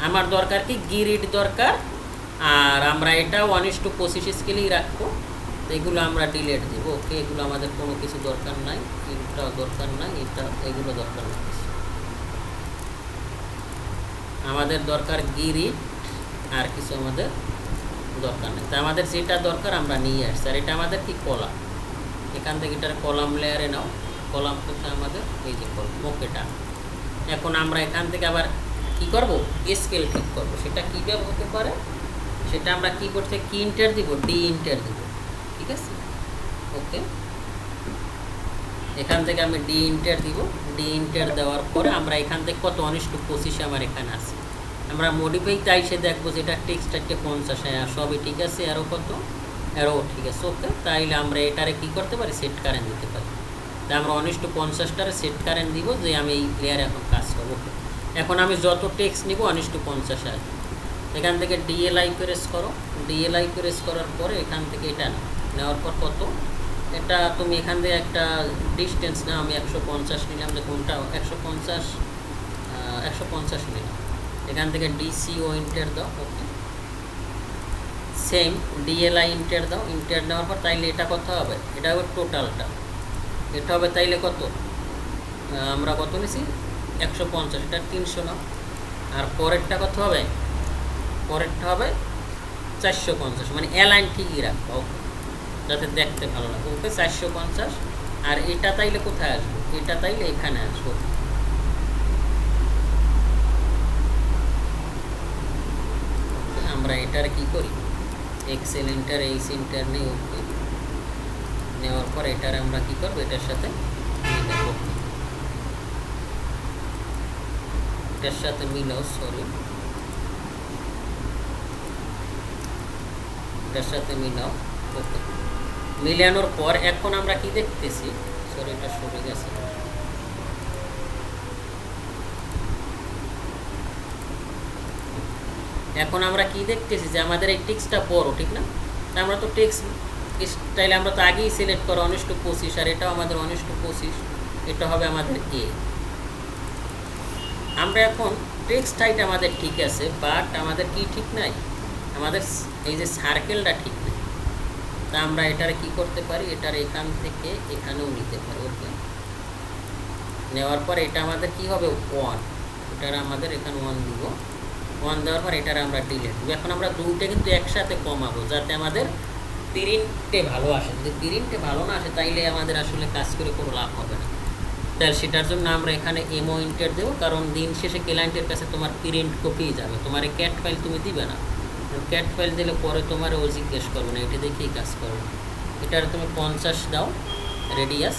আমার দরকার কি গিরিড দরকার, আর আমরা এটা 1:25 স্কেলেই রাখবো। তো এগুলো আমরা ডিলেট দেবো। ওকে, এগুলো আমাদের কোনো কিছু দরকার নাই, এটাও দরকার নাই, এগুলো দরকার নাই। আমাদের দরকার গিরিড, আর কিছু আমাদের দরকার নেই। তা আমাদের যেটা দরকার আমরা নিয়ে আসছি। আর এটা আমাদের কি কলাম, এখান থেকে এটার কলাম লেয়ারে নাও। কলাম করতে আমাদের এই যে কলাম, ওকেটা। এখন আমরা এখান থেকে আবার কি করব, স্কেল ঠিক করব। সেটা কীভাবে হতে পারে, সেটা আমরা কি করতে কি ইন্টার দিব, ডি ইন্টার দিব। ঠিক আছে, ওকে। এখান থেকে আমি ডি ইন্টার দিব। ডি ইন্টার দেওয়ার পরে আমরা এখান থেকে কত 1:25 আমার এখানে আছে। আমরা মডিফাই তাই সে দেখবো যে এটা টেক্সটারকে 50 সবই ঠিক আছে, আরও কত আরও ঠিক আছে, ওকে। তাইলে আমরা এটারে কি করতে পারি, সেট কারেন্ট দিতে পারি। তাই আমরা 1:50টারে সেট কারেন্ট দিব যে আমি এই লেয়ারে এখন কাজ করবো। ওকে, এখন আমি যত টেক্সট নিব 1:50 আসবে। এখান থেকে ডিএলআই প্রেস করো। ডিএলআই প্রেস করার পরে এখান থেকে এটা নেওয়ার পর কত, এটা তুমি এখান থেকে একটা ডিস্টেন্স না, আমি 150 নিলাম, যে কোনটা 150 নিলাম। এখান থেকে ডিসিও ইন্টার দাও। ওকে, সেম ডিএলআই ইন্টার দাও। ইন্টার দেওয়ার পর তাইলে এটা কত হবে, এটা হবে টোটালটা, এটা হবে তাইলে কত, আমরা কত নিছি 150, এটা 300 নাও। আর পরেরটা কত হবে, পরেরটা হবে 450, মানে অ্যালাইন ঠিকই রাখবো, ওকে, যাতে দেখতে ভালো লাগে। ওকে, 450। আর এটা তাইলে কোথায় আসবো, এটা তাইলে এখানে আসবো। আমরা এটার কি করি, এক্সেল ইন্টার এইচ ইন্টার নেই। ওকে, নেওয়ার পর এটার আমরা কি করবো, এটার সাথে মিলাবো, এটার সাথে মিলাও, সরি, এটার সাথে মিলাও। ওকে, মিলানোর পর এখন আমরা কি দেখতেছি, সরি এটা সরে গেছে। এখন আমরা কি দেখতেছি যে আমাদের এই টেক্সটটা বড়, ঠিক না? আমরা তো টেক্সট স্টাইলে আমরা তো আগেই সিলেক্ট করো 1:25, আর এটাও আমাদের 1:25, এটা হবে আমাদের এ। আমরা এখন টেক্সট হাইট আমাদের ঠিক আছে, বাট আমাদের কি ঠিক নাই, আমাদের এই যে সার্কেলটা ঠিক নেই। তা আমরা এটারে কি করতে পারি, এটার এখান থেকে এখানেও নিতে পারি। ওকে, নেওয়ার পর এটা আমাদের কি হবে 1, এটার আমাদের এখানে 1 দিব। 1 দেওয়ার পর এটার আমরা ডিলিট দেবো। এখন আমরা দুইটা কিন্তু একসাথে কমাবো যাতে আমাদের প্রিন্টে ভালো আসে। যদি প্রিন্টে ভালো না আসে তাইলে আমাদের আসলে কাজ করে কোনো লাভ হবে না। তাহলে সেটার জন্য আমরা এখানে এমও ইন্টার দেবো, কারণ দিন শেষে ক্লায়েন্টের কাছে তোমার প্রিন্ট কপি যাবে, তোমার এই ক্যাট ফাইল তুমি দিবে না। ক্যাট ফাইল দিলে পরে তোমার ও জিজ্ঞেস করবে না, এটা দেখেই কাজ করবে। এটার তুমি 50 দাও রেডিয়াস।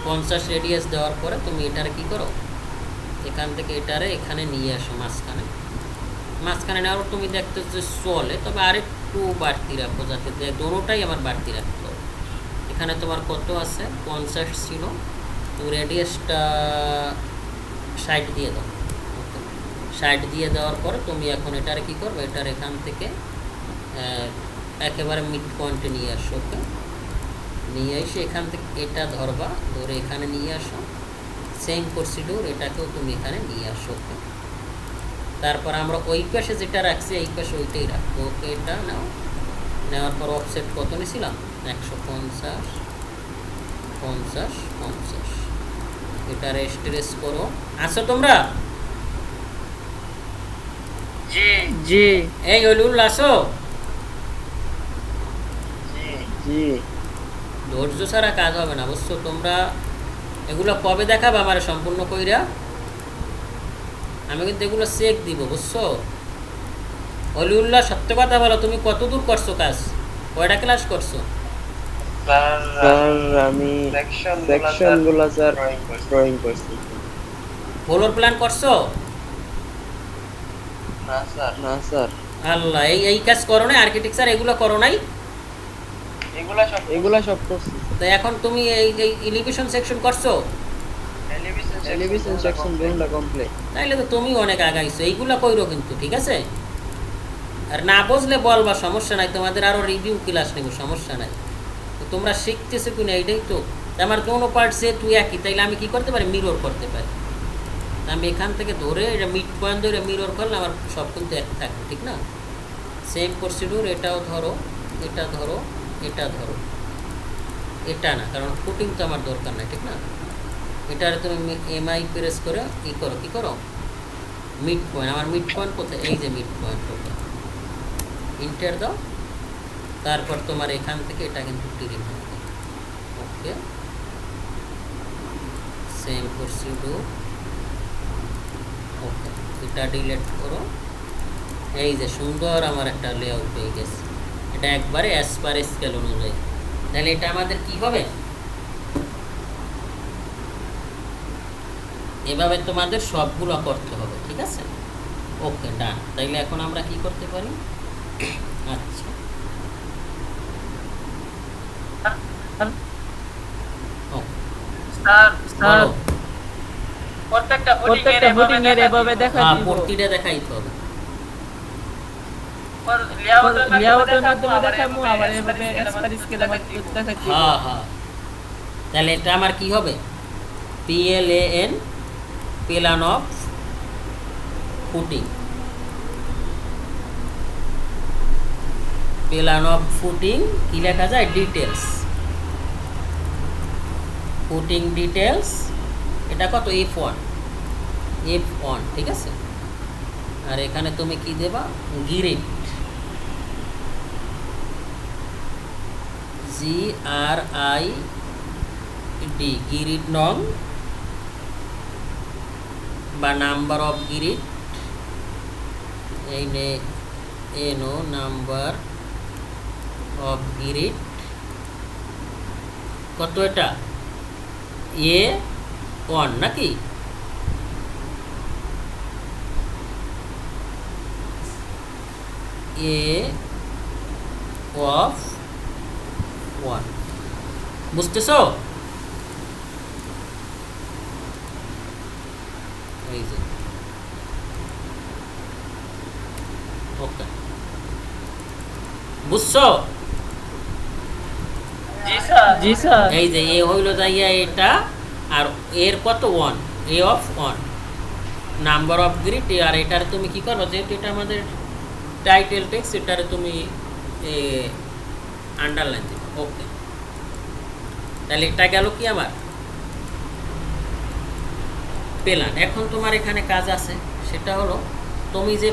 50 রেডিয়াস দেওয়ার পরে তুমি এটারে কি করো, এখান থেকে এটারে এখানে নিয়ে আসো মাঝখানে। মাঝখানে নেওয়ার তুমি দেখতে যে চলে, তবে আরেকটু বাড়তি রাখো, যাতে দোনোটাই আমার বাড়তি রাখতে হবে। এখানে তোমার কত আছে, 50 ছিল, তুমি রেডিয়াসটা 60 দিয়ে দাও। ওকে, 60 দিয়ে দেওয়ার পরে তুমি এখন এটারে কী করবে, এটার এখান থেকে একেবারে মিড পয়েন্টে নিয়ে আসো। ওকে, নিয়ে এসে এখান থেকে এটা ধরবা, ধরে এখানে নিয়ে আসো। সেম প্রসিডিউর এটাকেও তুমি এখানে নিয়ে আসো। ওকে, তারপর আমরা ওই পাশে যেটা রাখছি এই পাশে ওইটাই রাখবো। ওকে, এটা নাও। নেওয়ার পর অফসেট কত নিয়েছিলাম, 150, 50, 50। এটা স্ট্রেস করো। আসো তোমরা, জি জি এই হলুল আসো। জি। ধৈর্য ছাড়া কাজ হবে না, বুঝছো? তোমরা এগুলো কবে দেখাবে আমার সম্পূর্ণ কইরা, আমি কিন্তু এগুলো চেক দিব, বুঝছো? অলিউল্লাহ, সত্য কথা বলো, তুমি কত দূর করছো কাজ, কয়টা ক্লাস করছো? স্যার আমি সেকশনগুলো স্যার ড্রয়িং করছি। ফ্লোর প্ল্যান করছো? না স্যার। আল্লাহ, এই এই কাজ করো নাই, আর্কিটেকচার এগুলো করো নাই? এগুলা সব করছি। তো এখন তুমি এই এই এলিভেশন সেকশন করছো? এলিভেশন সেকশন দুইটা কমপ্লিট। তাইলে তো তুমি অনেক আগাইছো, এইগুলো কইরো কিন্তু, ঠিক আছে? আর না বুঝলে বলবা, সমস্যা নাই, তোমাদের আরও রিভিউ ক্লাস নেব, সমস্যা নাই। তো তোমরা শিখতেছো কিনা এইটাই তো। আমার কোনো পার্ট সে তুই একই, তাইলে আমি কি করতে পারি, মিরর করতে পারি। আমি এখান থেকে ধরে এটা মিড পয়েন্ট ধরে মিরর করলে আমার সব কিন্তু এক থাকবে, ঠিক না? সেম প্রসিডিউর এটাও ধরো, এটা ধরো, এটা ধরো, এটা না, কারণ ফুটিং তো আমার দরকার নাই, ঠিক না? এটার তুমি এমআই প্রেস করে ই করো, কি করো, মিড পয়েন্ট। আমার মিড পয়েন্ট কোথায়? এই যে মিড পয়েন্ট, ওকে, ইন্টার দাও। তারপর তোমার এখান থেকে এটা কিন্তু টিরিং হবে, ওকে। সেম প্রসিডিউর, ওকে, এটা ডিলিট করো। এই যে সুন্দর আমার একটা লেআউট হয়ে গেছে, এটা একবারে অ্যাজ পার স্কেল অনুযায়ী। তাহলে এটা আমাদের কি হবে, এভাবে তোমাদের সবগুলো করতে হবে, ঠিক আছে? ওকে, ডান। তাইলে এখন আমরা কি করতে পারি? আচ্ছা, ওকে, স্যার প্রত্যেকটা ফুটিং এর এভাবে দেখা হ্যাঁ, দিব। প্রতিটা দেখাইতে হবে। লেআউটের মাধ্যমে দেখাবো, আবার এভাবে এসপার স্কেলের মাধ্যমে দেখা দিব। হ্যাঁ হ্যাঁ, তাহলে এটা আমার কি হবে, PLAN, plan of footing, plan of footing কি লেখা যায়, ডিটেলস, ফুটিং ডিটেলস। এটা কত, F1, F1, ঠিক আছে? আর এখানে তুমি কি দেবা, গিরিড, GRID, গিরিড নং বা নাম্বার অফ গিরিড, এই এনো নাম্বার অফ গিরিড কত, এটা A1 নাকি? A of 1, বুঝতেছো? এই যে, ওকে, বুঝছো? জি স্যার। এই যে এ হইল যাইয়া এটা, আর এর কত, 1, A of 1, number of grid. আর এটার তুমি কি করো, যেহেতু এটা আমাদের টাইটেল টেক্সট, এটারে তুমি আন্ডারলাইন দিবে, ওকে। তাহলে এটা গেল কি আমার প্ল্যান। এখন তোমার এখানে কাজ আছে, সেটা হলো তুমি যে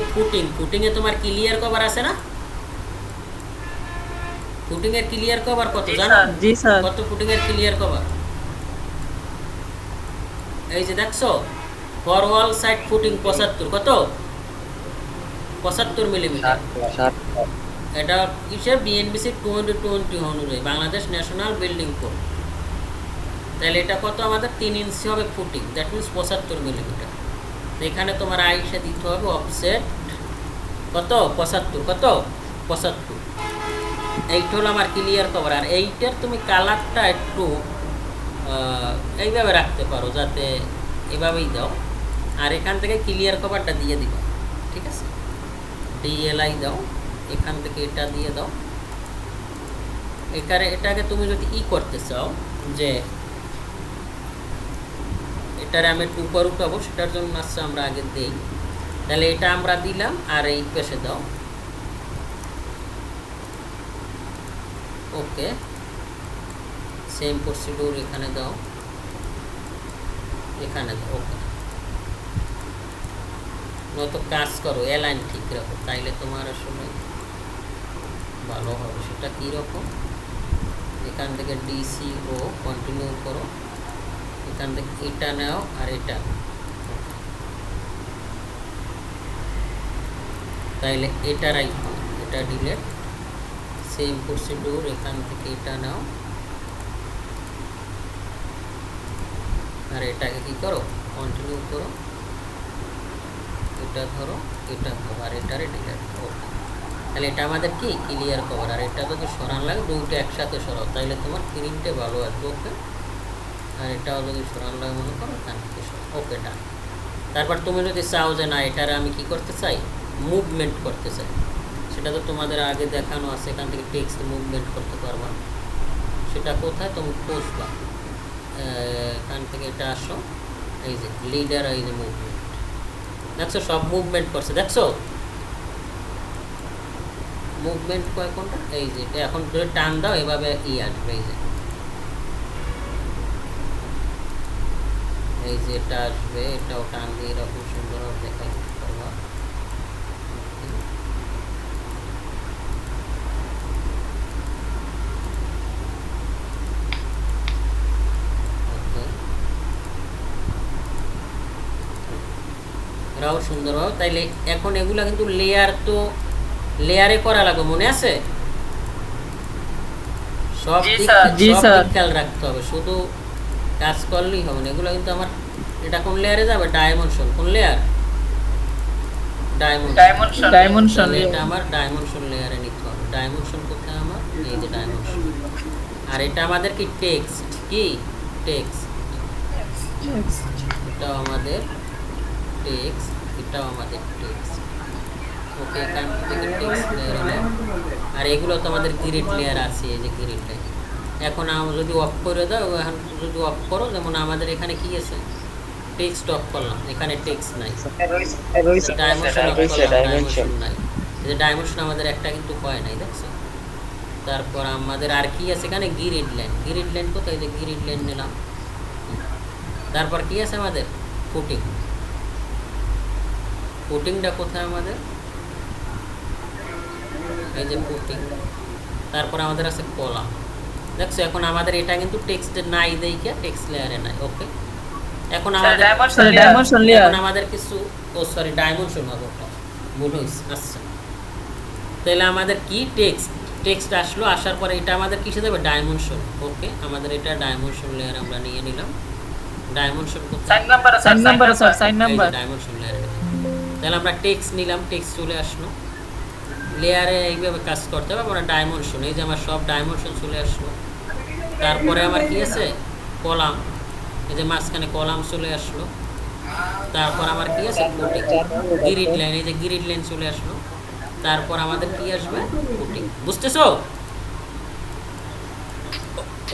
ফুটিংয়ে তোমার ক্লিয়ার কভার আছে না? ফুটিং এর ক্লিয়ার কভার কত জানো? জি স্যার। কত ফুটিং এর ক্লিয়ার কভার? এই যে দেখছো, ফর ওয়াল সাইড ফুটিং 75, কত, 75 মিলিমিটার। 60। এটা কিসের, বিএনবিসি 2020 অনুযায়ী, বাংলাদেশ ন্যাশনাল বিল্ডিং কোড। তাহলে এটা কত আমাদের, 3 ইঞ্চি হবে ফুটিং, দ্যাট মিনস 75 মিলিমিটার। এখানে তোমার আইসে দিতে হবে অফসেট কত, 75, কত, 75। এইটা হলো আমার ক্লিয়ার কভার। আর এইটার তুমি কালারটা একটু এইভাবে রাখতে পারো, যাতে এভাবেই দাও। আর এখান থেকে ক্লিয়ার কভারটা দিয়ে দিবা, ঠিক আছে? DLI দাও, এখান থেকে এটা দিয়ে দাও। এটাকে তুমি যদি করতে চাও যে এটারে আমি একটু উপর উঠাবো, সেটার জন্য আসছে আমরা আগে দেই। তাহলে এটা আমরা দিলাম, আর এই পাশে দাও, ওকে। সেম প্রসিডিউর এখানে দাও, এখানে দাও, ওকে। নয়তো কাজ করো, অ্যালাইন ঠিক রাখো, তাইলে তোমার আসলে ভালো হবে। সেটা কীরকম, এখান থেকে DCO কন্টিনিউ করো, এখান থেকে এটা নাও, আর এটা, তাইলে এটা রাখো, এটা ডিলেট। সেম প্রসিডিউর, এখান থেকে এটা নাও, আর এটাকে কি করো, কন্টিনিউ করো, এটা ধরো, এটা ধরো, আর এটারে ডিলেট করো। তাহলে এটা আমাদের কি ক্লিয়ার কভার। আর এটা যদি সরান লাগে, দুটো একসাথে সরাও, তাইলে তোমার প্রিন্টে ভালো আসবে, ওকে। আর এটাও যদি সরান লাগে মনে করো, এখান থেকে সরাও, ওকে, ডান। তারপর তুমি যদি চাও যে না, এটারে আমি কি করতে চাই, মুভমেন্ট করতে চাই, সেটা তো তোমাদের আগে দেখানো আছে। এখান থেকে টেক্সট মুভমেন্ট করতে পারবা, সেটা কোথায় তুমি বসবা, এখান থেকে এটা আসো, এই যে লিডার, এই যে মুভমেন্ট, দেখছো সব মুভমেন্ট করছে, দেখছো মুভমেন্ট কয় কোনটা, এই যে এটা এখন ধরে টান দাও এভাবে আসবে, এই যে এটা আসবে, এটাও টান দিয়ে এরকম সুন্দরভাবে দেখাই করবা। এরাও সুন্দর হবে। তাইলে এখন এগুলা কিন্তু লেয়ার, তো লেয়ারে করা লাগবে, মনে আছে? সব জি দিক স্যার, জি সব স্যার। দিক খেয়াল রাখতে হবে, শুধু কাজ করলেই হবে না। এগুলো কিন্তু আমার, এটা কোন লেয়ারে যাবে? ডাইমেনশন। কোন লেয়ার? ডাইমেনশন। ডাইমেনশন তাহলে এটা আমার ডাইমেনশন লেয়ারে নিতে হবে। ডাইমেনশন কোথায় আমার? এই যে ডাইমেনশন। আর এটা আমাদের কি টেক্সট, কি টেক্সট, এটাও আমাদের টেক্সট, এটাও আমাদের টেক্সট। ওকে, এখান থেকে টেক্সট লেয়ার হলো। আর এগুলো তো আমাদের গ্রিড লেয়ার আছে, এই যে গ্রিড লেয়ার। এখন আমরা যদি অফ করে দাও, এখন যদি অফ করো, যেমন আমাদের এখানে কি আছে, টেক্সট অফ করলাম, এখানে টেক্সট নাই, ডাইমেনশন অফ করলাম, ডাইমেনশন নাই। এই যে ডাইমেনশন আমাদের একটা কিন্তু হয় নাই, দেখছো? তারপর আমাদের আর কি আছে এখানে? Grid line. গ্রিড লাইন কোথায়? এই যে গ্রিড লাইন নিলাম। তারপর কি আছে আমাদের? ফুটিং। ফুটিংটা কোথায় আমাদের? এই যে ফুটিং। তারপর আমাদের আছে কলাম, দেখছো? এখন আমাদের এটা কিন্তু টেক্সটে নাই, দেখে টেক্সট লেয়ারে নাই। ওকে, এখন আমাদের ডাইমেনশন লেয়ার। এখন আমাদের কিছু, ও সরি, ডাইমেনশন হবে, ওটা ভুল হয়েছে। আচ্ছা, তাহলে আমাদের কি টেক্সট, টেক্সট আসলো, আসার পরে এটা আমাদের কিসে দেবে? ডাইমেনশন। ওকে, আমাদের এটা ডাইমেনশন লেয়ার আমরা নিয়ে নিলাম। Dimension sign number sir, sign number. Dimension লেয়ারে, তাহলে আমরা টেক্সট নিলাম, টেক্সট চলে আসলো। লেয়ারে এইভাবে কাজ করতে হবে। আমরা ডাইমেনশন, এই যে আমার সব ডাইমেনশন চলে আসলো। তারপরে আমার কি আছে? কলাম, এই যে মাঝখানে কলাম চলে আসলো। তারপর আমার কি আছে? ফুটিং। গ্রিড লাইন, এই যে গ্রিড লাইন চলে আসলো। তারপর আমাদের কি আসবে? ফুটিং। বুঝতেছো?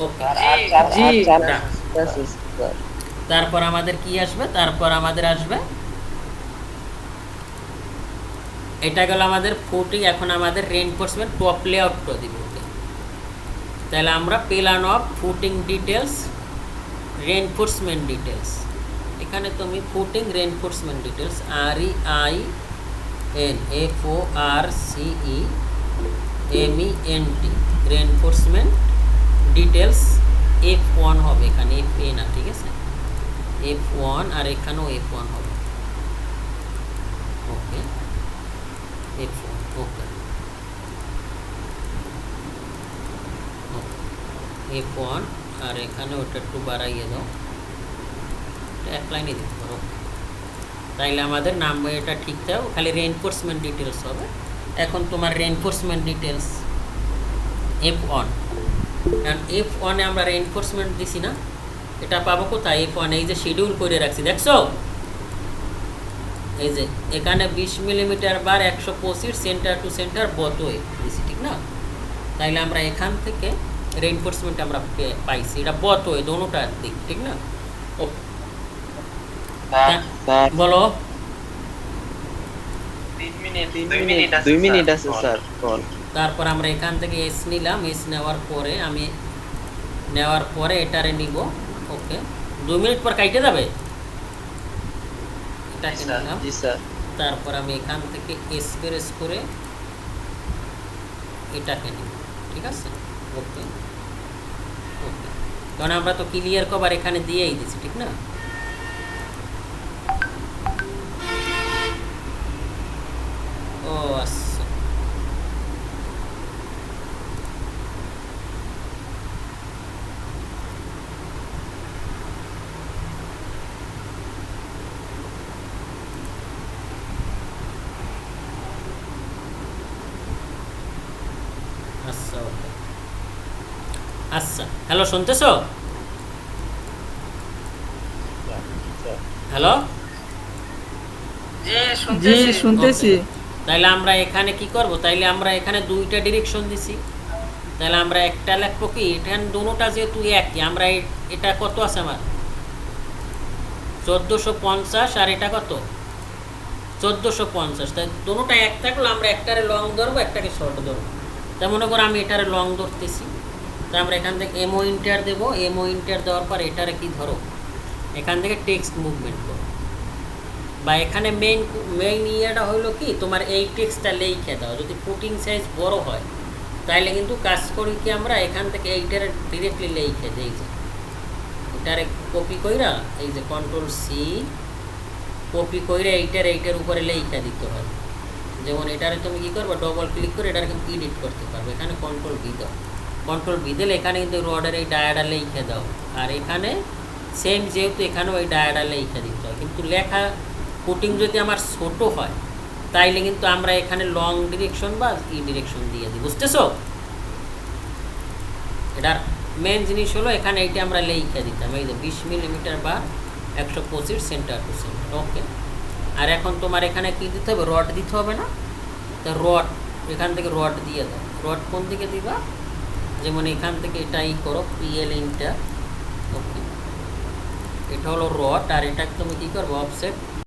ওকে, জি তারপর আমাদের কি আসবে? তারপর আমাদের আসবে, এটা গেল আমাদের ফুটিং। এখন আমাদের রেইনফোর্সমেন্ট টপ লেআউটটা দিব। তাহলে আমরা plan of footing details, reinforcement details. এখানে তুমি footing reinforcement details, REINFORCEMENT, reinforcement details F1 হবে, এখানে FA না, ঠিক আছে? F1, আর এখানেও F1 হবে। ওকে, F1। ওকে, F1, আর এখানে ওটা একটু বাড়াইয়ে দাও, এক লাইনে দিতে পারো। তাইলে আমাদের নাম এটা ঠিক থাকো, খালি রেইনফোর্সমেন্ট ডিটেলস হবে। এখন তোমার রেইনফোর্সমেন্ট ডিটেলস F1, কারণ F1 এ আমরা রেইনফোর্সমেন্ট দিছি না, এটা পাবো কোথায়? F1, এই যে শিডিউল করে রাখছি, দেখছো? এই যে এখানে 20 মিলিমিটার বার 125 সেন্টার টু সেন্টার বতোয় দিছি, ঠিক না? তাইলে আমরা এখান থেকে রেইনফোর্সমেন্ট আমরা পাইছি, এটা বতোয় দোনোটার দিক, ঠিক না? ও বলো। 2 মিনিট আছে স্যার কল। তারপর আমরা এখান থেকে এস নিলাম, এস নেওয়ার পরে এটারে নিব। ওকে, 2 মিনিট পর কাইটে যাবে, এটাকে নিলাম। জি স্যার। তারপর আমি এখান থেকে এস প্রেস করে এটাকে নিব, ঠিক আছে? ওকে ওকে, কারণ আমরা তো ক্লিয়ার কভার এখানে দিয়েই দিছি, ঠিক না? ও আচ্ছা, আচ্ছা ওকে, আচ্ছা। হ্যালো, শুনতেছো? হ্যালো, জি শুনতেছি। তাইলে আমরা এখানে কি করব? তাইলে আমরা এখানে দুইটা ডিরেকশন দিছি, তাহলে আমরা একটা লিখবো কি, এখানে দুটোটা যেহেতু একই, আমরা এটা কত আছে আমার? 1450 আর এটা কত 1450, তাই দুটোটা এক থাকলে আমরা একটারে লং ধরবো একটাকে শর্ট ধরবো। তা মনে করো আমি এটারে লং ধরতেছি, তা আমরা এখান থেকে এমও ইন্টার দেবো, এমও ইন্টার দেওয়ার পর এটারে কি ধরো এখান থেকে টেক্সট মুভমেন্ট করো, বা এখানে মেইন ইয়েটা হলো কি তোমার এই টেক্সটটা লিখে দাও। যদি পুটিং সাইজ বড় হয় তাহলে কিন্তু কাজ করি কি আমরা এখান থেকে এইটারে ডিরেক্টলি লিখে দিই, যে এটারে কপি কইরা এই যে কন্ট্রোল সি কপি কইরা এইটার উপরে লিখে দিতে হয়। যেমন এটারে তুমি কী করবে ডবল ক্লিক করে এটারে কিন্তু এডিট করতে পারবে। এখানে কন্ট্রোল ভি দাও, কন্ট্রোল ভি দিলে এখানে কিন্তু রডের এই ডায়াটা লিখে দাও, আর এখানে সেম যেহেতু এখানেও এই ডায়াটা লিখে দিতে হয়। কিন্তু লেখা পুটিং যদি আমার ছোট হয় তাইলে কিন্তু আমরা এখানে লং ডিরেকশন বা ই ডিরেকশন দিয়ে দিই, বুঝতেছো? এটার মেন জিনিস হলো এখানে এইটা আমরা লিখে দিতাম, এই যে 20 মিলিমিটার বা 125 সেন্টার টু সেন্টার। ওকে, আর এখন তোমার এখানে কি দিতে হবে রড দিতে হবে না? তো রড এখান থেকে রড দিয়ে দাও। রড কোন দিকে দিবা? যেমন এখান থেকে এটাই করো পিএল ইন্টার। ওকে, এটা হলো রড, আর এটাকে তুমি কী করবো অফসেট